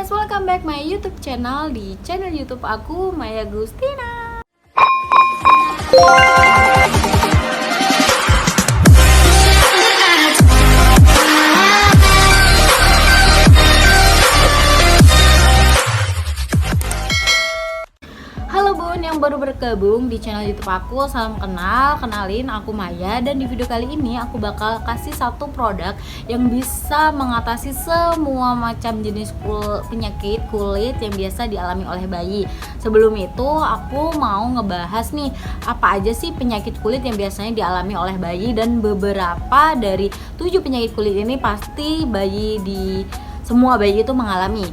guys, welcome back my YouTube channel. Di channel YouTube aku, Maya Gustina. Halo bun yang baru bergabung di channel YouTube aku, salam kenal, kenalin aku Maya. Dan di video kali ini aku bakal kasih satu produk yang bisa mengatasi semua macam jenis penyakit kulit yang biasa dialami oleh bayi. Sebelum itu aku mau ngebahas nih, apa aja sih penyakit kulit yang biasanya dialami oleh bayi. Dan beberapa dari 7 penyakit kulit ini pasti semua bayi itu mengalami.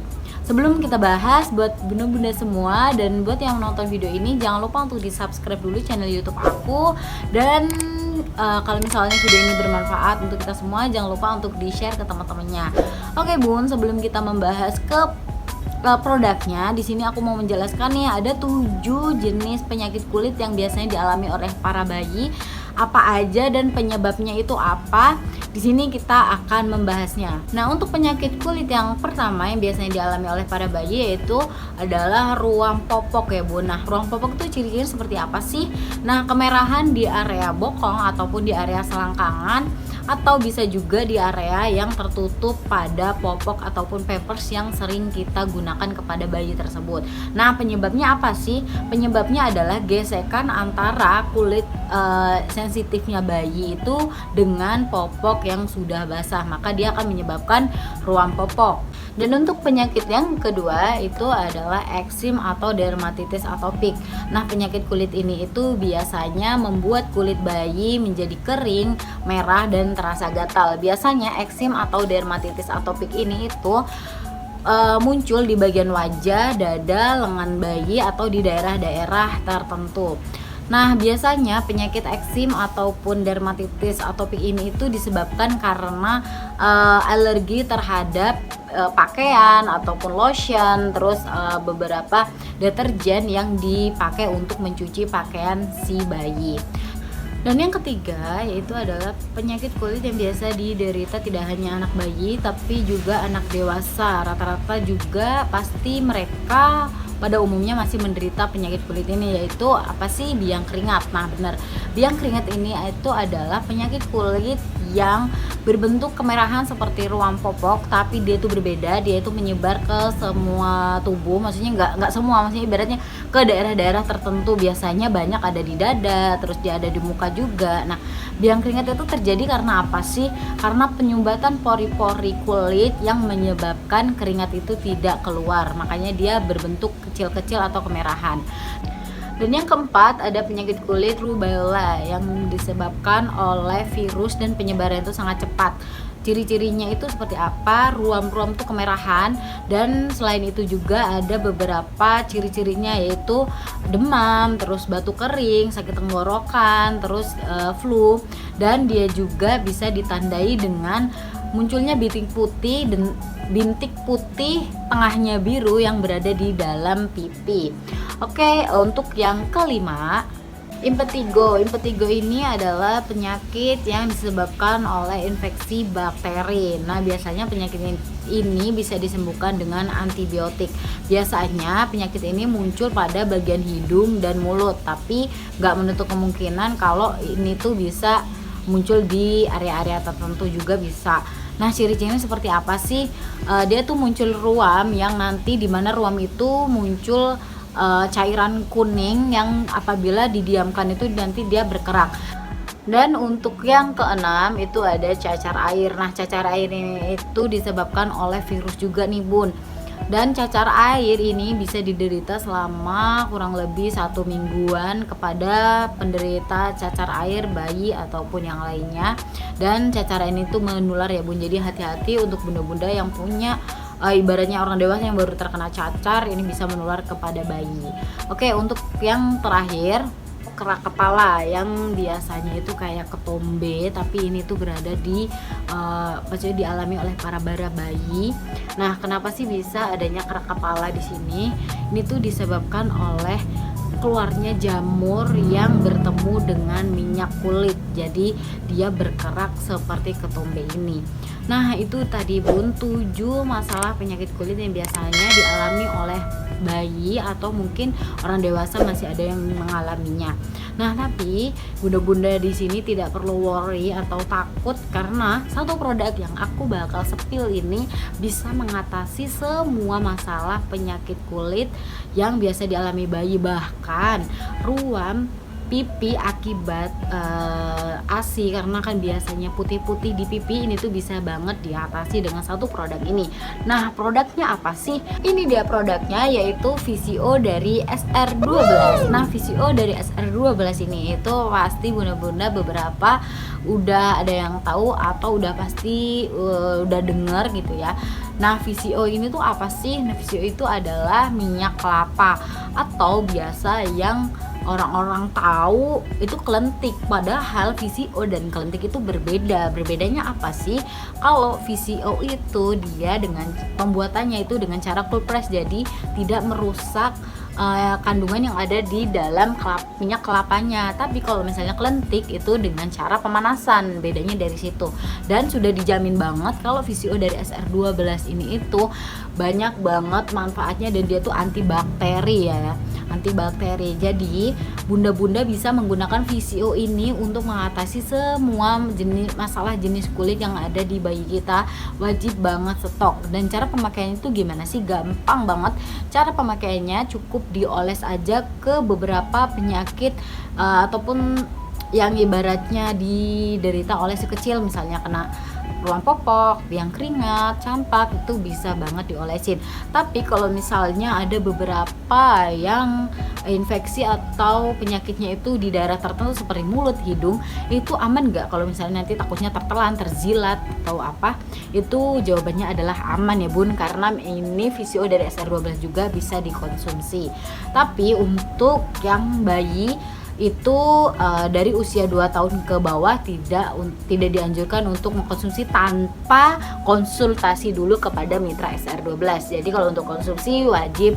Sebelum kita bahas, buat bunda-bunda semua dan buat yang menonton video ini, jangan lupa untuk di-subscribe dulu channel YouTube aku. Dan kalau misalnya video ini bermanfaat untuk kita semua, jangan lupa untuk di-share ke teman-temannya. Oke bun, sebelum kita membahas ke produknya, di sini aku mau menjelaskan nih, ada 7 jenis penyakit kulit yang biasanya dialami oleh para bayi. Apa aja dan penyebabnya itu apa? Di sini kita akan membahasnya. Nah, untuk penyakit kulit yang pertama yang biasanya dialami oleh para bayi yaitu adalah ruam popok ya Bu. Nah, ruam popok itu ciri-cirinya seperti apa sih? Nah, kemerahan di area bokong ataupun di area selangkangan, atau bisa juga di area yang tertutup pada popok ataupun pampers yang sering kita gunakan kepada bayi tersebut. Nah, penyebabnya apa sih? Penyebabnya adalah gesekan antara kulit sensitifnya bayi itu dengan popok yang sudah basah, maka dia akan menyebabkan ruam popok. Dan untuk penyakit yang kedua itu adalah eksim atau dermatitis atopik. Nah, penyakit kulit ini itu biasanya membuat kulit bayi menjadi kering, merah, dan terasa gatal. Biasanya eksim atau dermatitis atopik ini itu muncul di bagian wajah, dada, lengan bayi, atau di daerah-daerah tertentu. Nah, biasanya penyakit eksim ataupun dermatitis atopik ini itu disebabkan karena alergi terhadap pakaian ataupun lotion, terus beberapa deterjen yang dipakai untuk mencuci pakaian si bayi. Dan yang ketiga yaitu adalah penyakit kulit yang biasa diderita tidak hanya anak bayi tapi juga anak dewasa. Rata-rata juga pasti mereka pada umumnya masih menderita penyakit kulit ini, yaitu apa sih? Biang keringat. Nah, benar. Biang keringat ini itu adalah penyakit kulit yang berbentuk kemerahan seperti ruam popok, tapi dia itu berbeda. Dia itu menyebar ke semua tubuh, maksudnya nggak semua, maksudnya ibaratnya ke daerah-daerah tertentu. Biasanya banyak ada di dada, terus dia ada di muka juga. Nah, biang keringat itu terjadi karena apa sih? Karena penyumbatan pori-pori kulit yang menyebabkan keringat itu tidak keluar. Makanya dia berbentuk kecil-kecil atau kemerahan. Dan yang keempat ada penyakit kulit rubella yang disebabkan oleh virus dan penyebaran itu sangat cepat. Ciri-cirinya itu seperti apa? Ruam-ruam itu kemerahan, dan selain itu juga ada beberapa ciri-cirinya yaitu demam, terus batuk kering, sakit tenggorokan, terus flu, dan dia juga bisa ditandai dengan munculnya bintik putih tengahnya biru yang berada di dalam pipi. Oke, untuk yang kelima, impetigo. Impetigo ini adalah penyakit yang disebabkan oleh infeksi bakteri. Nah, biasanya penyakit ini bisa disembuhkan dengan antibiotik. Biasanya penyakit ini muncul pada bagian hidung dan mulut, tapi nggak menutup kemungkinan kalau ini tuh bisa muncul di area-area tertentu juga bisa. Nah, ciri-cirinya seperti apa sih? Dia tuh muncul ruam yang nanti dimana ruam itu muncul cairan kuning yang apabila didiamkan itu nanti dia berkerak. Dan untuk yang keenam itu ada cacar air. Nah, cacar air ini itu disebabkan oleh virus juga nih bun. Dan cacar air ini bisa diderita selama kurang lebih 1 mingguan kepada penderita cacar air bayi ataupun yang lainnya. Dan cacar air ini tuh menular ya bun, jadi hati-hati untuk bunda-bunda yang punya ibaratnya orang dewasa yang baru terkena cacar, ini bisa menular kepada bayi. Oke, untuk yang terakhir, kerak kepala yang biasanya itu kayak ketombe, tapi ini tuh berada di maksudnya dialami oleh para bayi. Nah, kenapa sih bisa adanya kerak kepala di sini? Ini tuh disebabkan oleh keluarnya jamur yang bertemu dengan minyak kulit, jadi dia berkerak seperti ketombe ini. Nah itu tadi Bun, 7 masalah penyakit kulit yang biasanya dialami oleh bayi atau mungkin orang dewasa masih ada yang mengalaminya. Nah tapi bunda-bunda di sini tidak perlu worry atau takut, karena satu produk yang aku bakal spill ini bisa mengatasi semua masalah penyakit kulit yang biasa dialami bayi, bahkan ruam pipi akibat ASI, karena kan biasanya putih-putih di pipi, ini tuh bisa banget diatasi dengan satu produk ini. Nah produknya apa sih? Ini dia produknya, yaitu VCO dari SR12. Nah VCO dari SR12 ini itu pasti bunda-bunda beberapa udah ada yang tahu atau udah pasti udah denger gitu ya. Nah VCO ini tuh apa sih? Nah VCO itu adalah minyak kelapa, atau biasa yang orang-orang tahu itu kelentik, padahal VCO dan kelentik itu berbeda. Berbedanya apa sih? Kalau VCO itu dia dengan pembuatannya itu dengan cara cold press, jadi tidak merusak kandungan yang ada di dalam minyak kelapanya. Tapi kalau misalnya kelentik itu dengan cara pemanasan, bedanya dari situ. Dan sudah dijamin banget kalau VCO dari SR12 ini itu banyak banget manfaatnya, dan dia tuh antibakteri ya, antibakteri. Jadi bunda-bunda bisa menggunakan VCO ini untuk mengatasi semua masalah jenis kulit yang ada di bayi kita. Wajib banget stok. Dan cara pemakaiannya itu gimana sih? Gampang banget. Cara pemakaiannya cukup dioles aja ke beberapa penyakit ataupun yang ibaratnya diderita oleh si kecil, misalnya kena ruang popok, biang keringat, campak, itu bisa banget diolesin. Tapi kalau misalnya ada beberapa yang infeksi atau penyakitnya itu di daerah tertentu seperti mulut, hidung, itu aman nggak kalau misalnya nanti takutnya tertelan, terzilat atau apa? Itu jawabannya adalah aman ya Bun, karena ini VCO dari SR12 juga bisa dikonsumsi. Tapi untuk yang bayi itu dari usia 2 tahun ke bawah tidak dianjurkan untuk mengkonsumsi tanpa konsultasi dulu kepada mitra SR12. Jadi kalau untuk konsumsi wajib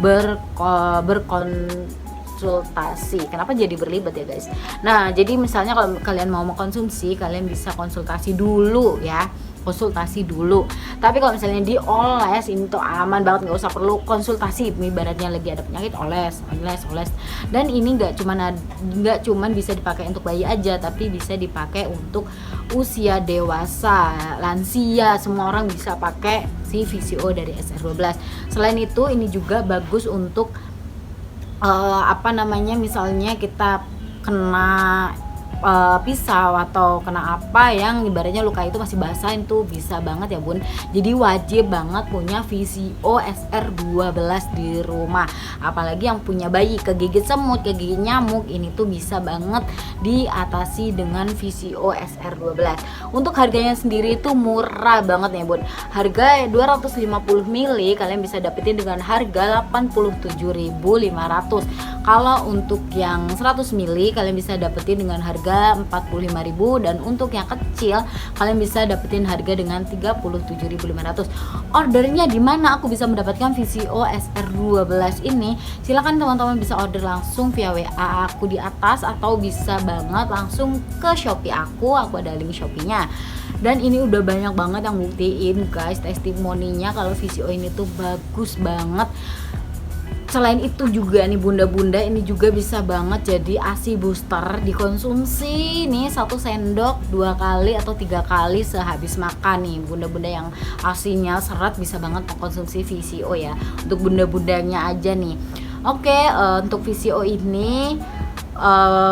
berkonsultasi. Kenapa jadi berlibat ya guys? Nah jadi misalnya kalau kalian mau mengkonsumsi, kalian bisa konsultasi dulu ya, konsultasi dulu. Tapi kalau misalnya dioles ini tuh aman banget, nggak usah perlu konsultasi. Ibaratnya lagi ada penyakit, oles. Dan ini nggak cuman bisa dipakai untuk bayi aja, tapi bisa dipakai untuk usia dewasa, lansia, semua orang bisa pakai si VCO dari SR12. Selain itu ini juga bagus untuk misalnya kita kena pisau atau kena apa yang ibaratnya luka itu masih basah, itu bisa banget ya Bun. Jadi wajib banget punya VCO SR12 di rumah. Apalagi yang punya bayi kegigit semut, kegigit nyamuk, ini tuh bisa banget diatasi dengan VCO SR12. Untuk harganya sendiri itu murah banget ya Bun. Harga 250 ml kalian bisa dapetin dengan harga 87.500. Kalau untuk yang 100 ml kalian bisa dapetin dengan harga 45.000, dan untuk yang kecil kalian bisa dapetin harga dengan 37.500. Ordernya di mana aku bisa mendapatkan VCO SR12 ini? Silakan teman-teman bisa order langsung via WA aku di atas, atau bisa banget langsung ke Shopee aku ada link Shopee-nya. Dan ini udah banyak banget yang buktiin guys testimoninya kalau VCO ini tuh bagus banget. Selain itu juga nih bunda-bunda, ini juga bisa banget jadi ASI booster. Dikonsumsi nih 1 sendok 2 kali atau 3 kali sehabis makan nih. Bunda-bunda yang ASInya seret bisa banget mengkonsumsi VCO ya. Untuk bunda-bundanya aja nih. Oke, untuk VCO ini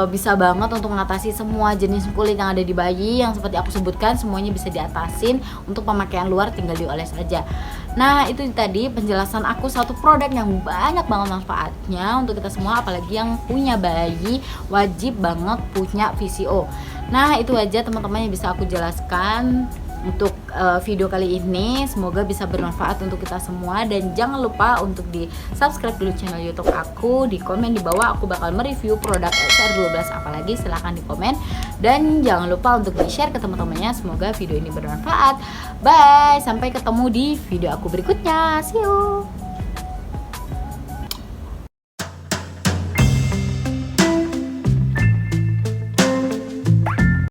bisa banget untuk mengatasi semua jenis kulit yang ada di bayi yang seperti aku sebutkan, semuanya bisa diatasin. Untuk pemakaian luar tinggal dioles aja. Nah itu tadi penjelasan aku satu produk yang banyak banget manfaatnya untuk kita semua, apalagi yang punya bayi wajib banget punya VCO. Nah itu aja teman-teman yang bisa aku jelaskan untuk video kali ini. Semoga bisa bermanfaat untuk kita semua, dan jangan lupa untuk di subscribe dulu channel YouTube aku, di komen di bawah aku bakal mereview produk SR12 apalagi, silahkan di komen, dan jangan lupa untuk di share ke teman-temannya. Semoga video ini bermanfaat. Bye, sampai ketemu di video aku berikutnya. See you.